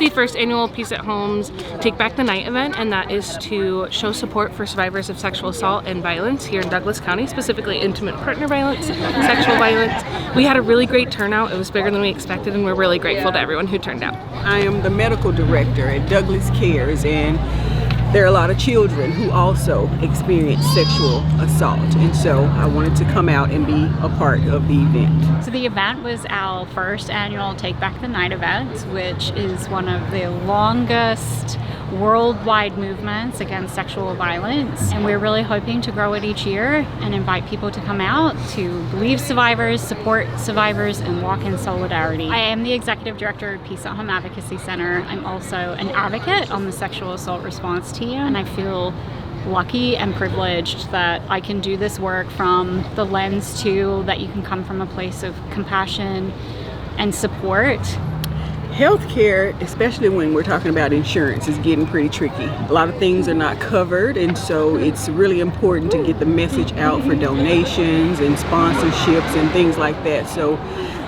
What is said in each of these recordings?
the first annual Peace at Home's Take Back the Night event, and that is to show support for survivors of sexual assault and violence here in Douglas County, specifically intimate partner violence, sexual violence. We had a really great turnout. It was bigger than we expected, and we're really grateful to everyone who turned out. I am the medical director at Douglas Cares, and there are a lot of children who also experience sexual assault, and so I wanted to come out and be a part of the event. So the event was our first annual Take Back the Night event, which is one of the longest worldwide movements against sexual violence, and we're really hoping to grow it each year and invite people to come out to believe survivors, support survivors, and walk in solidarity. I am the executive director of Peace at Home Advocacy Center. I'm also an advocate on the sexual assault response team, and I feel lucky and privileged that I can do this work from the lens too that you can come from a place of compassion and support. Healthcare, especially when we're talking about insurance, is getting pretty tricky. A lot of things are not covered, and so it's really important to get the message out for donations and sponsorships and things like that, so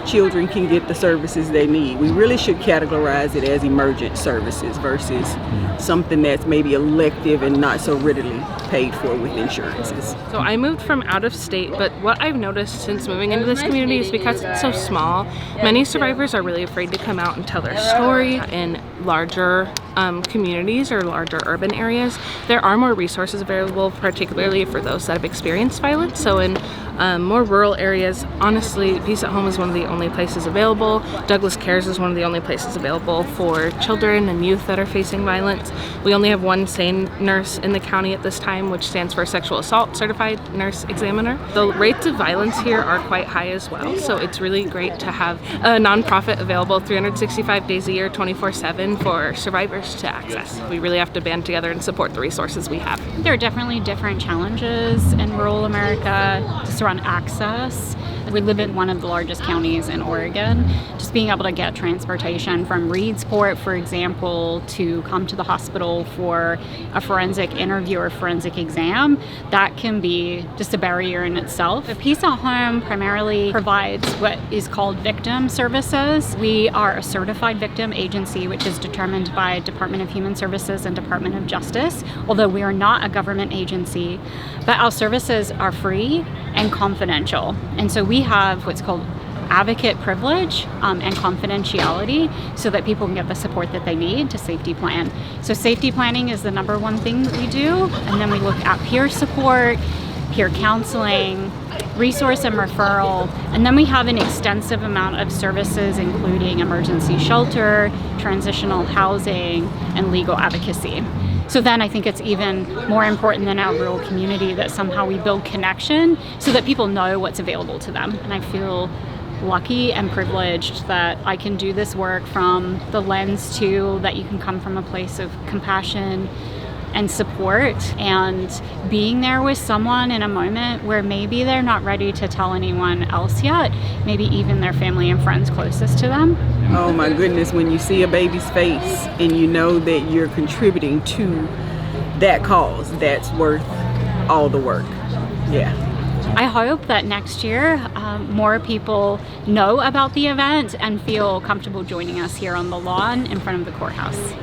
children can get the services they need. We really should categorize it as emergent services versus something that's maybe elective and not so readily paid for with insurances. So I moved from out of state, but what I've noticed since moving into this community is because it's so small, many survivors are really afraid to come out and tell their story. In larger communities or larger urban areas, there are more resources available, particularly for those that have experienced violence. So in more rural areas, honestly, Peace at Home is one of the only places available. Douglas Cares is one of the only places available for children and youth that are facing violence. We only have one SANE nurse in the county at this time, which stands for Sexual Assault Certified Nurse Examiner. The rates of violence here are quite high as well, so it's really great to have a nonprofit available 365 days a year, 24/7 for survivors to access. We really have to band together and support the resources we have. There are definitely different challenges in rural America just around access. We live in one of the largest counties in Oregon. Just being able to get transportation from Reedsport, for example, to come to the hospital for a forensic interview or forensic exam, that can be just a barrier in itself. The Peace at Home primarily provides what is called victim services. We are a certified victim agency, which is determined by Department of Human Services and Department of Justice, although we are not a government agency. But our services are free and confidential. And so we have what's called advocate privilege and confidentiality so that people can get the support that they need to safety plan. So safety planning is the number one thing that we do. And then we look at peer support, peer counseling, resource and referral. And then we have an extensive amount of services, including emergency shelter, transitional housing, and legal advocacy. So then I think it's even more important than our rural community that somehow we build connection so that people know what's available to them. And I feel lucky and privileged that I can do this work from the lens too that you can come from a place of compassion and support, and being there with someone in a moment where maybe they're not ready to tell anyone else yet, maybe even their family and friends closest to them. Oh my goodness, when you see a baby's face and you know that you're contributing to that cause, that's worth all the work. Yeah. I hope that next year more people know about the event and feel comfortable joining us here on the lawn in front of the courthouse.